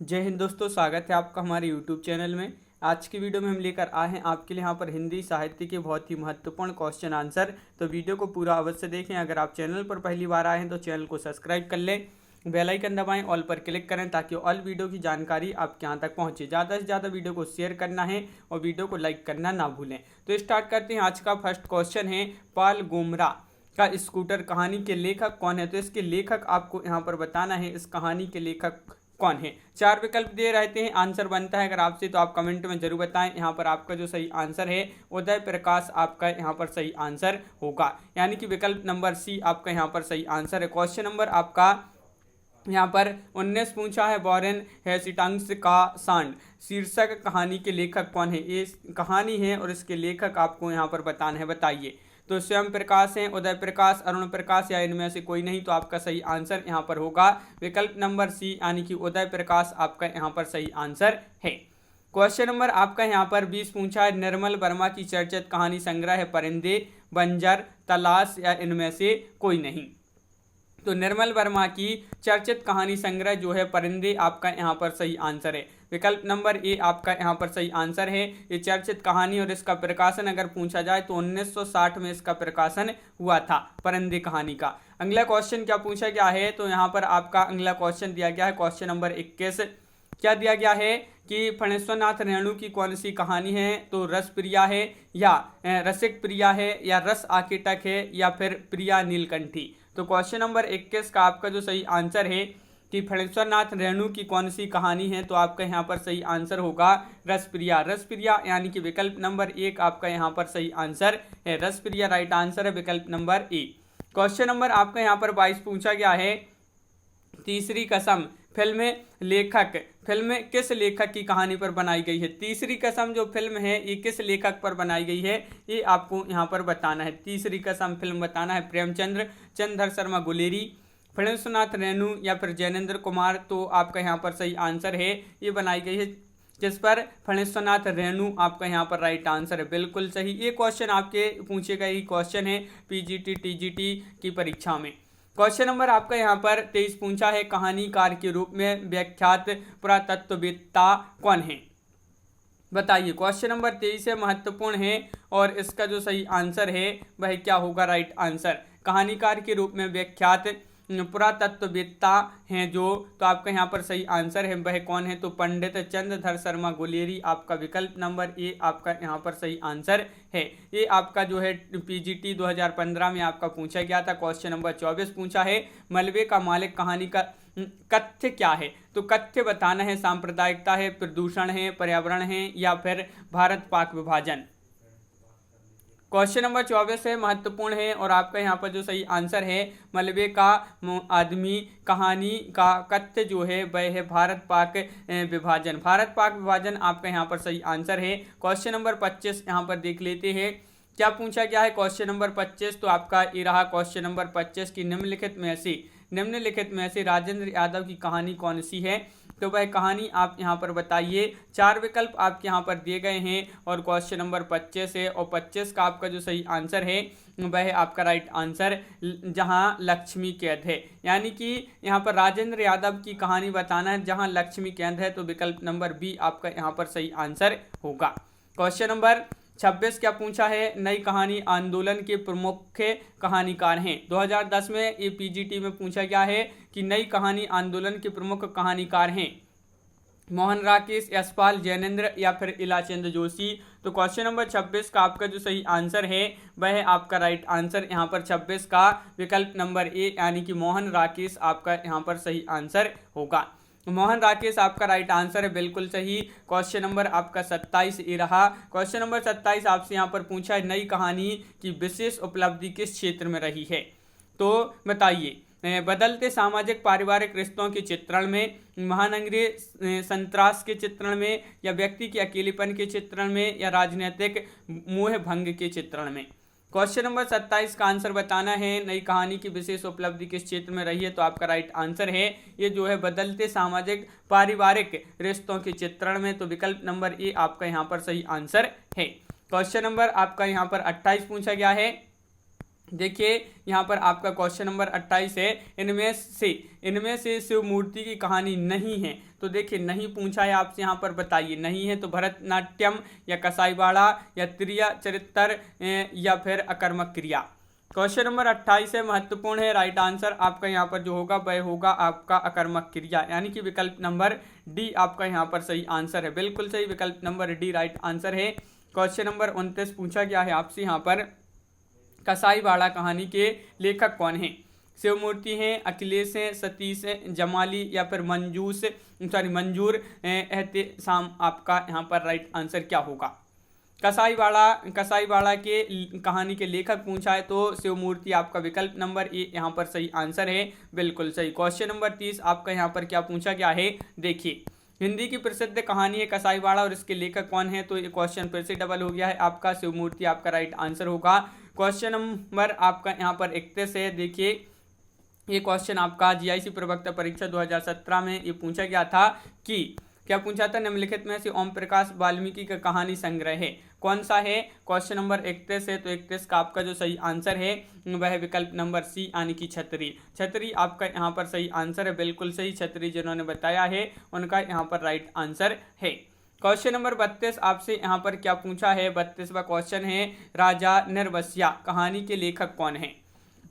जय हिंद दोस्तों, स्वागत है आपका हमारे YouTube चैनल में। आज की वीडियो में हम लेकर आए हैं आपके लिए यहाँ पर हिंदी साहित्य के बहुत ही महत्वपूर्ण क्वेश्चन आंसर। तो वीडियो को पूरा अवश्य देखें। अगर आप चैनल पर पहली बार आए हैं तो चैनल को सब्सक्राइब कर लें, बेल आइकन दबाएं, ऑल पर क्लिक करें ताकि ऑल वीडियो की जानकारी आपके यहाँ तक पहुँचे। ज़्यादा से ज़्यादा वीडियो को शेयर करना है और वीडियो को लाइक करना ना भूलें। तो स्टार्ट करते हैं। आज का फर्स्ट क्वेश्चन है, पाल गोमरा का स्कूटर कहानी के लेखक कौन है? तो इसके लेखक आपको यहाँ पर बताना है, इस कहानी के लेखक कौन है। 4 विकल्प दे रहते हैं, आंसर बनता है अगर आपसे तो आप कमेंट में जरूर बताएं। यहाँ पर आपका जो सही आंसर है उदय प्रकाश आपका यहाँ पर सही आंसर होगा, यानी कि विकल्प नंबर सी आपका यहाँ पर सही आंसर है। क्वेश्चन नंबर आपका यहाँ पर 19 पूछा है, वॉरेन हेस्टिंग्स का सांड शीर्षक कहानी के लेखक कौन है? ये कहानी है और इसके लेखक आपको यहाँ पर बताना है, बताइए। तो स्वयं प्रकाश हैं, उदय प्रकाश, अरुण प्रकाश या इनमें से कोई नहीं। तो आपका सही आंसर यहाँ पर होगा विकल्प नंबर सी, यानी कि उदय प्रकाश आपका यहाँ पर सही आंसर है। क्वेश्चन नंबर आपका यहाँ पर 20 पूछा है, निर्मल वर्मा की चर्चित कहानी संग्रह है परिंदे, बंजर, तलाश या इनमें से कोई नहीं। तो निर्मल वर्मा की चर्चित कहानी संग्रह जो है परिंदे आपका यहाँ पर सही आंसर है। विकल्प नंबर ए आपका यहाँ पर सही आंसर है। ये चर्चित कहानी और इसका प्रकाशन अगर पूछा जाए तो 1960 में इसका प्रकाशन हुआ था, परिंदे कहानी का। अगला क्वेश्चन क्या पूछा गया है? तो यहाँ पर आपका अगला क्वेश्चन दिया गया है, क्वेश्चन नंबर 21। क्या दिया गया है कि फणेश्वरनाथ रेणु की कौन सी कहानी है? तो रस प्रिया है या रसिक प्रिया है या रस आकेटक है या फिर प्रिया नीलकंठी। तो क्वेश्चन नंबर 21 का आपका जो सही आंसर है कि फणेश्वरनाथ रेणु की कौन सी कहानी है, तो आपका यहाँ पर सही आंसर होगा रसप्रिया। रसप्रिया यानी कि विकल्प नंबर 1 आपका यहाँ पर सही आंसर है। रसप्रिया राइट आंसर है, विकल्प नंबर ए। क्वेश्चन नंबर आपका यहाँ पर 22 पूछा गया है, तीसरी कसम फिल्म किस लेखक की कहानी पर बनाई गई है? तीसरी कसम जो फिल्म है ये किस लेखक पर बनाई गई है, ये आपको यहाँ पर बताना है। तीसरी कसम फिल्म बताना है प्रेमचंद्र, चंद्रधर शर्मा गुलेरी, फणेश्वरनाथ रेणु या फिर जैनेन्द्र कुमार। तो आपका यहाँ पर सही आंसर है, ये बनाई गई है जिस पर फणेश्वरनाथ रेणु आपका यहाँ पर राइट आंसर है, बिल्कुल सही। ये क्वेश्चन आपके पूछे गए क्वेश्चन है पीजीटी टीजीटी की परीक्षा में। क्वेश्चन नंबर आपका यहाँ पर 23 पूछा है, कहानीकार के रूप में व्याख्यात पुरातत्ववेत्ता कौन है? बताइए। क्वेश्चन नंबर 23 है, महत्वपूर्ण है और इसका जो सही आंसर है वह क्या होगा? Right answer. कहानीकार के रूप में व्याख्यात पुरातत्ववेत्ता हैं जो, तो आपका यहाँ पर सही आंसर है वह कौन है? तो पंडित चंद्रधर शर्मा गुलेरी आपका विकल्प नंबर ए आपका यहाँ पर सही आंसर है। ये आपका जो है पीजीटी 2015 में आपका पूछा गया था। क्वेश्चन नंबर 24 पूछा है, मलबे का मालिक कहानी का कथ्य क्या है? तो कथ्य बताना है, सांप्रदायिकता है, प्रदूषण है, पर्यावरण है या फिर भारत पाक विभाजन। क्वेश्चन नंबर 24 है, महत्वपूर्ण है और आपका यहाँ पर जो सही आंसर है मलबे का आदमी कहानी का कथ्य जो है वह है भारत पाक विभाजन। भारत पाक विभाजन आपका यहाँ पर सही आंसर है। क्वेश्चन नंबर 25 यहाँ पर देख लेते हैं, क्या पूछा गया है? क्वेश्चन नंबर 25 तो आपका ये रहा क्वेश्चन नंबर 25 की निम्नलिखित में से राजेंद्र यादव की कहानी कौन सी है? तो वह कहानी आप यहाँ पर बताइए। 4 विकल्प आपके यहाँ पर दिए गए हैं और क्वेश्चन नंबर 25 है और 25 का आपका जो सही आंसर है वह आपका राइट आंसर जहाँ लक्ष्मी कैद है, यानी कि यहाँ पर राजेंद्र यादव की कहानी बताना है जहाँ लक्ष्मी कैद है। तो विकल्प नंबर बी आपका यहाँ पर सही आंसर होगा। क्वेश्चन नंबर 26 क्या पूछा है, नई कहानी आंदोलन के प्रमुख कहानीकार हैं? 2010 में ये पीजीटी में पूछा गया है कि नई कहानी आंदोलन के प्रमुख कहानीकार हैं मोहन राकेश, यशपाल, जैनेन्द्र या फिर इलाचंद जोशी। तो क्वेश्चन नंबर 26 का आपका जो सही आंसर है वह है आपका राइट आंसर यहाँ पर 26 का विकल्प नंबर ए, यानी कि मोहन राकेश आपका यहाँ पर सही आंसर होगा। मोहन राकेश आपका राइट आंसर है, बिल्कुल सही। क्वेश्चन नंबर आपका 27 ये रहा। क्वेश्चन नंबर 27 आपसे यहाँ पर पूछा है, नई कहानी की विशेष उपलब्धि किस क्षेत्र में रही है? तो बताइए। बदलते सामाजिक पारिवारिक रिश्तों के चित्रण में, महानगरीय संत्रास के चित्रण में या व्यक्ति के अकेलेपन के चित्रण में या राजनीतिक मोह भंग के चित्रण में। क्वेश्चन नंबर 27 का आंसर बताना है, नई कहानी की विशेष उपलब्धि किस क्षेत्र में रही है? तो आपका राइट आंसर है ये जो है बदलते सामाजिक पारिवारिक रिश्तों के चित्रण में। तो विकल्प नंबर ए आपका यहाँ पर सही आंसर है। क्वेश्चन नंबर आपका यहाँ पर 28 पूछा गया है, देखिए यहाँ पर आपका क्वेश्चन नंबर 28 है, इनमें से शिव मूर्ति की कहानी नहीं है। तो देखिए नहीं पूछा है आपसे, यहाँ पर बताइए नहीं है तो भरतनाट्यम या कसाईवाड़ा या त्रिया चरित्र या फिर अकर्मक क्रिया। क्वेश्चन नंबर 28 है, महत्वपूर्ण है। राइट आंसर आपका यहाँ पर जो होगा वह होगा आपका अकर्मक क्रिया, यानी कि विकल्प नंबर डी आपका यहाँ पर सही आंसर है। बिल्कुल सही, विकल्प नंबर डी राइट आंसर है। क्वेश्चन नंबर 29 पूछा गया है आपसे यहाँ पर, कसाईवाड़ा कहानी के लेखक कौन हैं? शिवमूर्ति हैं, अखिलेश हैं, सतीश हैं, जमाली या फिर मंजूर एहतेशाम। आपका यहाँ पर राइट आंसर क्या होगा? कसाईवाड़ा के कहानी के लेखक पूछा है तो शिवमूर्ति आपका विकल्प नंबर ए यहाँ पर सही आंसर है। बिल्कुल सही। क्वेश्चन नंबर 30 आपका यहाँ पर क्या पूछा गया है? देखिए हिंदी की प्रसिद्ध कहानी है कसाईवाड़ा और इसके लेखक कौन है? तो ये क्वेश्चन फिर से डबल हो गया है, आपका शिवमूर्ति आपका राइट आंसर होगा। क्वेश्चन नंबर आपका यहाँ पर 31 है। देखिए ये क्वेश्चन आपका जीआईसी प्रवक्ता परीक्षा 2017 में ये पूछा गया था कि क्या पूछा था, निम्नलिखित में से ओम प्रकाश वाल्मीकि का कहानी संग्रह है कौन सा है? क्वेश्चन नंबर 31 है, तो 31 का आपका जो सही आंसर है वह विकल्प नंबर सी यानी कि छतरी आपका यहाँ पर सही आंसर है। बिल्कुल सही, छतरी जिन्होंने बताया है उनका यहाँ पर राइट आंसर है। क्वेश्चन नंबर 32 आपसे यहाँ पर क्या पूछा है? 32वां क्वेश्चन है, राजा निर्वस्या कहानी के लेखक कौन है?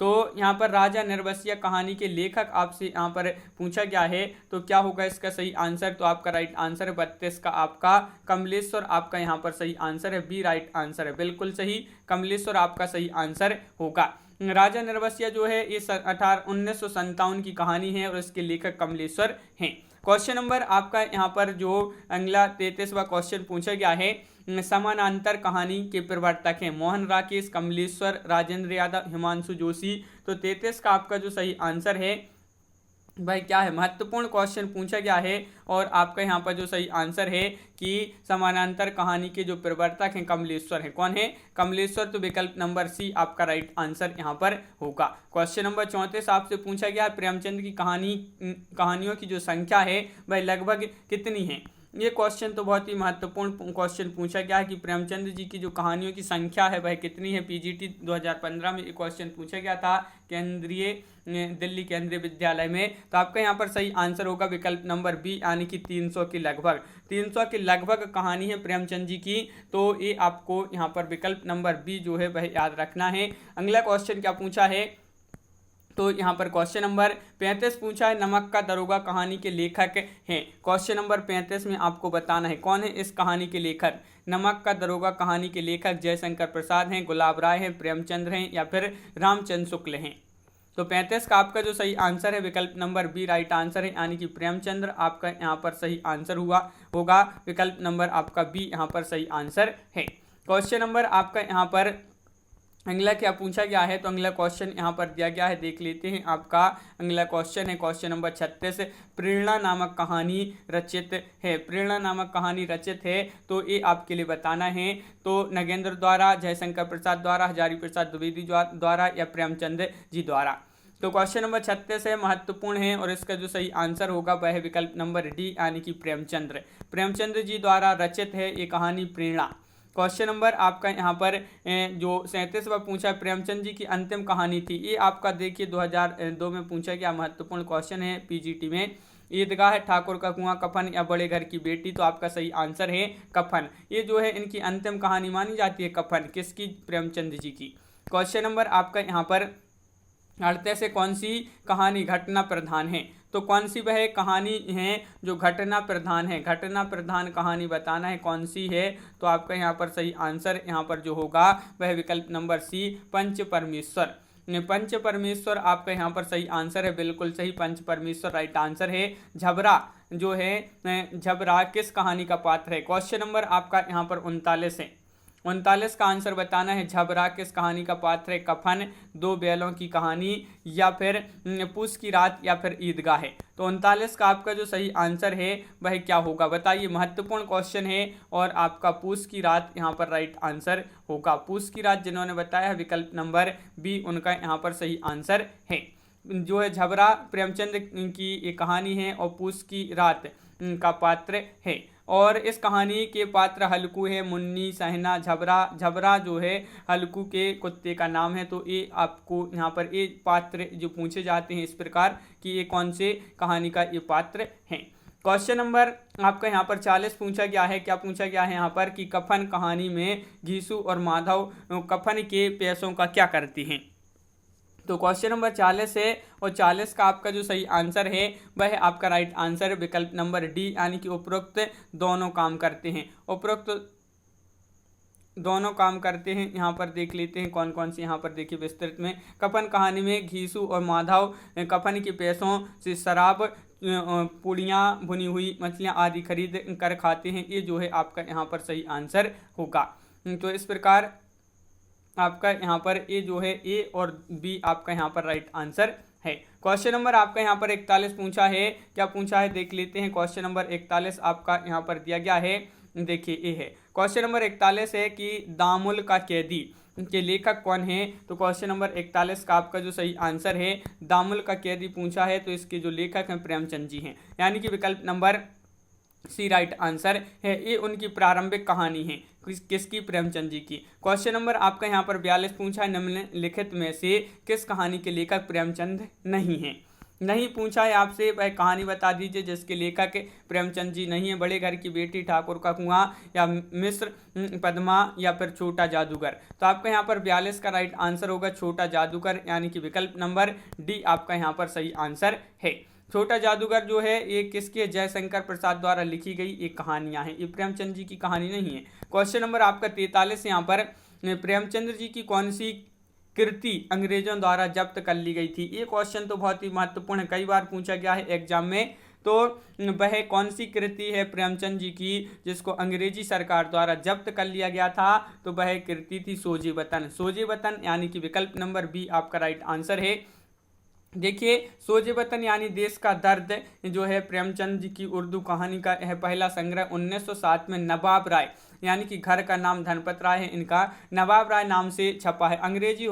तो यहाँ पर राजा निर्वस्या कहानी के लेखक आपसे यहाँ पर पूछा गया है, तो क्या होगा इसका सही आंसर? तो आपका राइट आंसर है 32 का आपका कमलेश्वर आपका यहाँ पर सही आंसर है, बी राइट आंसर है। बिल्कुल सही, कमलेश्वर आपका सही आंसर होगा। राजा निर्वस्या जो है ये 1957 की कहानी है और इसके लेखक कमलेश्वर हैं। क्वेश्चन नंबर आपका यहाँ पर जो अगला 33वां क्वेश्चन पूछा गया है, समानांतर कहानी के प्रवर्तक हैं मोहन राकेश, कमलेश्वर, राजेंद्र यादव, हिमांशु जोशी। तो 33 का आपका जो सही आंसर है भाई क्या है? महत्वपूर्ण क्वेश्चन पूछा गया है और आपका यहाँ पर जो सही आंसर है कि समानांतर कहानी के जो प्रवर्तक हैं कमलेश्वर हैं। कौन है? कमलेश्वर। तो विकल्प नंबर सी आपका राइट आंसर यहाँ पर होगा। क्वेश्चन नंबर 34 आपसे पूछा गया है, प्रेमचंद की कहानियों की जो संख्या है वह लगभग कितनी है? ये क्वेश्चन तो बहुत ही महत्वपूर्ण क्वेश्चन पूछा गया है कि प्रेमचंद जी की जो कहानियों की संख्या है वह कितनी है। पीजीटी 2015 में ये क्वेश्चन पूछा गया था दिल्ली केंद्रीय विद्यालय में। तो आपका यहाँ पर सही आंसर होगा विकल्प नंबर बी यानी कि 300 के लगभग कहानी है प्रेमचंद जी की। तो ये आपको यहाँ पर विकल्प नंबर बी जो है वह याद रखना है। अगला क्वेश्चन क्या पूछा है? तो यहाँ पर क्वेश्चन नंबर 35 पूछा है, नमक का दरोगा कहानी के लेखक हैं। क्वेश्चन नंबर 35 में आपको बताना है कौन है इस कहानी के लेखक। नमक का दरोगा कहानी के लेखक जयशंकर प्रसाद हैं, गुलाब राय हैं, प्रेमचंद्र हैं या फिर रामचंद्र शुक्ल हैं। तो 35 का आपका जो सही आंसर है विकल्प नंबर बी राइट आंसर है, यानी कि प्रेमचंद्र आपका यहाँ पर सही आंसर होगा। विकल्प नंबर आपका बी यहाँ पर सही आंसर है। क्वेश्चन नंबर आपका यहाँ पर अगला क्या पूछा गया है? तो अगला क्वेश्चन यहाँ पर दिया गया है, देख लेते हैं। आपका अगला क्वेश्चन है क्वेश्चन नंबर 36, प्रेरणा नामक कहानी रचित है। तो ये आपके लिए बताना है, तो नगेंद्र द्वारा, जयशंकर प्रसाद द्वारा, हजारी प्रसाद द्विवेदी द्वारा या प्रेमचंद जी द्वारा। तो क्वेश्चन नंबर 36 है, महत्वपूर्ण है और इसका जो सही आंसर होगा वह है विकल्प नंबर डी यानी कि प्रेमचंद्र जी द्वारा रचित है ये कहानी प्रेरणा। क्वेश्चन नंबर आपका यहाँ पर जो 37वां पूछा, प्रेमचंद जी की अंतिम कहानी थी, ये आपका देखिए 2002 में पूछा गया महत्वपूर्ण क्वेश्चन है पीजीटी में। ईदगाह, ठाकुर का कुआं, कफन या बड़े घर की बेटी। तो आपका सही आंसर है कफन। ये जो है इनकी अंतिम कहानी मानी जाती है कफन, किसकी? प्रेमचंद जी की। क्वेश्चन नंबर आपका यहाँ पर 38 कौन सी कहानी घटना प्रधान है? तो कौन सी वह कहानी है जो घटना प्रधान है? घटना प्रधान कहानी बताना है कौन सी है। तो आपका यहाँ पर सही आंसर यहाँ पर जो होगा वह विकल्प नंबर सी पंच परमेश्वर आपका यहाँ पर सही आंसर है। बिल्कुल सही, पंच परमेश्वर राइट आंसर है। झबरा किस कहानी का पात्र है? क्वेश्चन नंबर आपका यहाँ पर 39 है। 39 का आंसर बताना है, झबरा किस कहानी का पात्र है? कफन, दो बैलों की कहानी या फिर पूस की रात या फिर ईदगाह है। तो 39 का आपका जो सही आंसर है वह क्या होगा बताइए। महत्वपूर्ण क्वेश्चन है और आपका पूस की रात यहाँ पर राइट आंसर होगा। पूस की रात जिन्होंने बताया विकल्प नंबर बी उनका यहाँ पर सही आंसर है। जो है झबरा प्रेमचंद की एक कहानी है और पूस की रात का पात्र है। और इस कहानी के पात्र हल्कू है, मुन्नी, सहना, झबरा। झबरा जो है हल्कू के कुत्ते का नाम है। तो ये आपको यहाँ पर ये पात्र जो पूछे जाते हैं इस प्रकार कि ये कौन से कहानी का ये पात्र हैं। क्वेश्चन नंबर आपका यहाँ पर 40 पूछा गया है। क्या पूछा गया है यहाँ पर कि कफन कहानी में घीसू और माधव कफन के पैसों का क्या करते हैं। तो क्वेश्चन नंबर 40 है और 40 का आपका जो सही आंसर है वह है आपका राइट आंसर विकल्प नंबर डी, यानी कि उपरोक्त दोनों काम करते हैं। उपरोक्त दोनों काम करते हैं। यहाँ पर देख लेते हैं कौन कौन से, यहाँ पर देखिए विस्तृत में। कफन कहानी में घीसू और माधव कफन के पैसों से शराब, पूड़ियाँ, भुनी हुई मछलियाँ आदि खरीद कर खाते हैं। ये जो है आपका यहाँ पर सही आंसर होगा। तो इस प्रकार आपका यहाँ पर ए जो है ए और बी आपका यहाँ पर राइट आंसर है। क्वेश्चन नंबर आपका यहाँ पर 41 पूछा है। क्या पूछा है देख लेते हैं। क्वेश्चन नंबर 41 आपका यहाँ पर दिया गया है, देखिए ए है। क्वेश्चन नंबर 41 है कि दामुल का कैदी के लेखक कौन है। तो क्वेश्चन नंबर 41 का आपका जो सही आंसर है दामुल का कैदी पूछा है, तो इसके जो लेखक हैं प्रेमचंद जी हैं, यानी कि विकल्प नंबर सी राइट आंसर है। ये उनकी प्रारंभिक कहानी है, किसकी, प्रेमचंद जी की। क्वेश्चन नंबर आपका यहाँ पर 42 पूछा है निम्नलिखित में से किस कहानी के लेखक प्रेमचंद नहीं हैं। नहीं पूछा है आपसे, वह कहानी बता दीजिए जिसके लेखक प्रेमचंद जी नहीं है। बड़े घर की बेटी, ठाकुर का कुआं, या मिस्र, पद्मा, या फिर छोटा जादूगर। तो आपका यहाँ पर 42 का राइट आंसर होगा छोटा जादूगर, यानी कि विकल्प नंबर डी आपका यहाँ पर सही आंसर है। छोटा जादूगर जो है ये किसके, जयशंकर प्रसाद द्वारा लिखी गई एक कहानियां हैं, ये प्रेमचंद जी की कहानी नहीं है। क्वेश्चन नंबर आपका 43 यहाँ पर प्रेमचंद्र जी की कौन सी कृति अंग्रेजों द्वारा जब्त कर ली गई थी। ये क्वेश्चन तो बहुत ही महत्वपूर्ण है, कई बार पूछा गया है एग्जाम में। तो वह कौन सी कृति है प्रेमचंद जी की जिसको अंग्रेजी सरकार द्वारा जब्त कर लिया गया था। तो वह कृति थी सोजे वतन। सोजे वतन यानी कि विकल्प नंबर बी आपका राइट आंसर है। देखिए सोजे वतन यानी देश का दर्द जो है प्रेमचंद जी की उर्दू कहानी का है पहला संग्रह 1907 में नवाब राय, यानी कि घर का नाम धनपत राय है इनका, नवाब राय नाम से छपा है। अंग्रेजी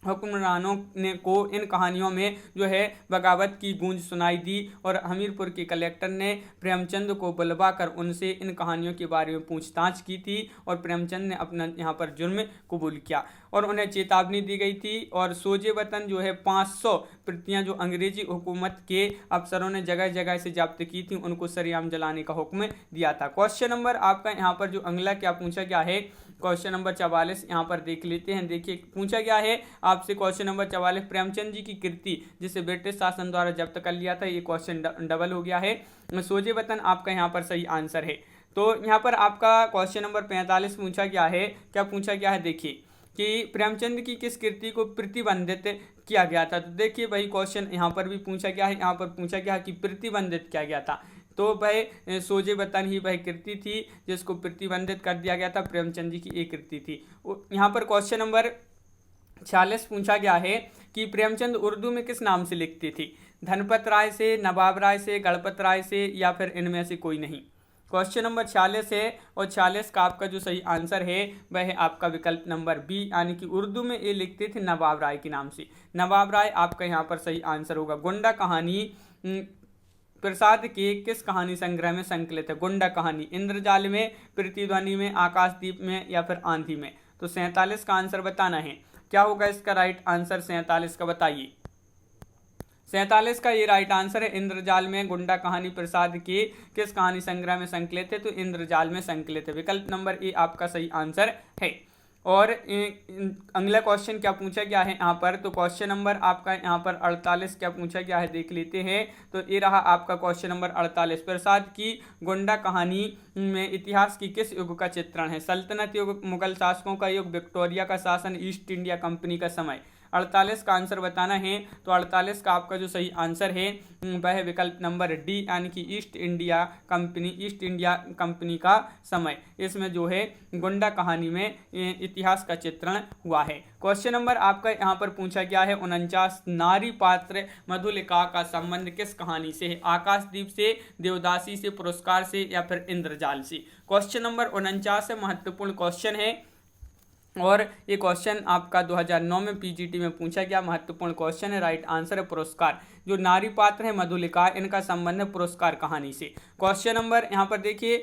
हुक्मरानों ने को इन कहानियों में जो है बगावत की गूंज सुनाई दी और हमीरपुर के कलेक्टर ने प्रेमचंद को बुलवाकर उनसे इन कहानियों के बारे में पूछताछ की थी और प्रेमचंद ने अपना यहाँ पर जुर्म कबूल किया और उन्हें चेतावनी दी गई थी। और सोजे वतन जो है 500 प्रतियां जो अंग्रेजी हुकूमत के अफसरों ने जगह जगह से जब्त की थी उनको सरेआम जलाने का हुक्म दिया था। क्वेश्चन नंबर आपका यहाँ पर जो अगला क्या पूछा गया है, क्वेश्चन नंबर 44 यहाँ पर देख लेते हैं। देखिए पूछा गया है आपसे क्वेश्चन नंबर 44 प्रेमचंद जी की कृति जिसे ब्रिटिश शासन द्वारा जब्त कर लिया था, ये क्वेश्चन डबल हो गया है। सोजे वतन आपका यहाँ पर सही आंसर है। तो यहाँ पर आपका क्वेश्चन नंबर 45 पूछा गया है। क्या पूछा गया है देखिए कि प्रेमचंद की किस कृति को प्रतिबंधित किया गया था। तो देखिए वही क्वेश्चन यहाँ पर भी पूछा गया है, यहाँ पर पूछा गया है कि प्रतिबंधित किया गया था। तो वह सोजे वतन ही वह कृति थी जिसको प्रतिबंधित कर दिया गया था, प्रेमचंद जी की एक कृति थी। यहाँ पर क्वेश्चन नंबर 46 पूछा गया है कि प्रेमचंद उर्दू में किस नाम से लिखती थी, धनपत राय से, नवाब राय से, गणपत राय से, या फिर इनमें से कोई नहीं। क्वेश्चन नंबर 46 है और 46 का आपका जो सही आंसर है वह है आपका विकल्प नंबर बी, यानी कि उर्दू में ये लिखते थे नवाब राय के नाम से। नवाब राय आपका यहाँ पर सही आंसर होगा। गुंडा कहानी प्रसाद के किस कहानी संग्रह में संकलित है। गुंडा कहानी इंद्रजाल में, प्रतिध्वनि में, आकाशदीप में, या फिर आंधी में। तो 47 का आंसर बताना है। क्या होगा इसका राइट आंसर 47 का, बताइए। 47 का ये राइट आंसर है। इंद्रजाल में गुंडा कहानी प्रसाद के किस कहानी संग्रह में संकलित है। तो इंद्रजाल में संकलित है, विकल्प नंबर ए आपका सही आंसर है। और अगला क्वेश्चन क्या पूछा गया है यहाँ पर, तो क्वेश्चन नंबर आपका यहाँ पर 48 क्या पूछा गया है देख लेते हैं। तो ये रहा आपका क्वेश्चन नंबर 48। प्रसाद की गुंडा कहानी में इतिहास की किस युग का चित्रण है। सल्तनत युग, मुगल शासकों का युग, विक्टोरिया का शासन, ईस्ट इंडिया कंपनी का समय। 48 का आंसर बताना है। तो 48 का आपका जो सही आंसर है वह है विकल्प नंबर डी, यानी कि ईस्ट इंडिया कंपनी का समय। इसमें जो है गुंडा कहानी में इतिहास का चित्रण हुआ है। क्वेश्चन नंबर आपका यहाँ पर पूछा गया है 49 नारी पात्र मधुलिका का संबंध किस कहानी से है। आकाशदीप से, देवदासी से, पुरस्कार से, या फिर इंद्रजाल से। क्वेश्चन नंबर 49 महत्वपूर्ण क्वेश्चन है। और ये क्वेश्चन आपका 2009 में पीजीटी में पूछा गया, महत्वपूर्ण क्वेश्चन है। राइट आंसर है पुरस्कार। जो नारी पात्र है मधुलिका, इनका संबंध है पुरस्कार कहानी से। क्वेश्चन नंबर यहाँ पर देखिए,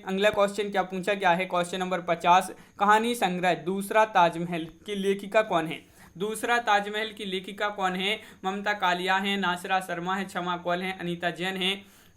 अगला क्वेश्चन क्या पूछा गया है, क्वेश्चन नंबर 50, कहानी संग्रह दूसरा ताजमहल की लेखिका कौन है। दूसरा ताजमहल की लेखिका कौन है। ममता कालिया है, नासिरा शर्मा है, क्षमा कौल है, अनीता जैन है।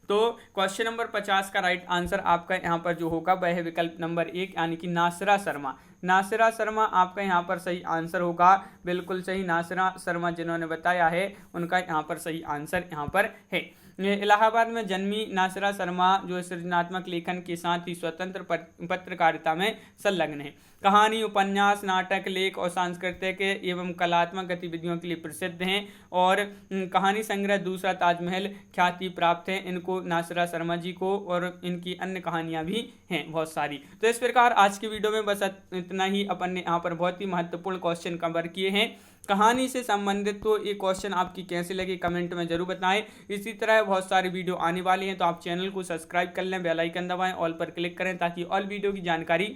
तो क्वेश्चन नंबर 50 का राइट आंसर आपका यहाँ पर जो होगा वह है विकल्प नंबर 1 यानी कि नासिरा शर्मा। नासिरा शर्मा आपका यहाँ पर सही आंसर होगा, बिल्कुल सही। नासिरा शर्मा जिन्होंने बताया है उनका यहाँ पर सही आंसर यहाँ पर है। इलाहाबाद में जन्मी नासिरा शर्मा जो सृजनात्मक लेखन के साथ ही स्वतंत्र पत्रकारिता में संलग्न है। कहानी, उपन्यास, नाटक, लेख और सांस्कृतिक एवं कलात्मक गतिविधियों के लिए प्रसिद्ध हैं और कहानी संग्रह दूसरा ताजमहल ख्याति प्राप्त है इनको, नासिरा शर्मा जी को, और इनकी अन्य कहानियां भी हैं बहुत सारी। तो इस प्रकार आज की वीडियो में बस इतना ही। अपन ने यहाँ पर बहुत ही महत्वपूर्ण क्वेश्चन कवर किए हैं कहानी से संबंधित। तो ये क्वेश्चन आपकी कैसे लगे कमेंट में जरूर बताएं। इसी तरह बहुत सारी वीडियो आने वाली हैं, तो आप चैनल को सब्सक्राइब कर लें, बेल आइकन दबाएं, ऑल पर क्लिक करें ताकि ऑल वीडियो की जानकारी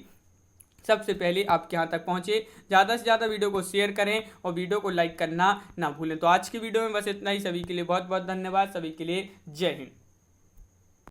सबसे पहले आपके यहाँ तक पहुँचे। ज़्यादा से ज़्यादा वीडियो को शेयर करें और वीडियो को लाइक करना ना भूलें। तो आज की वीडियो में बस इतना ही। सभी के लिए बहुत बहुत धन्यवाद। सभी के लिए जय हिंद।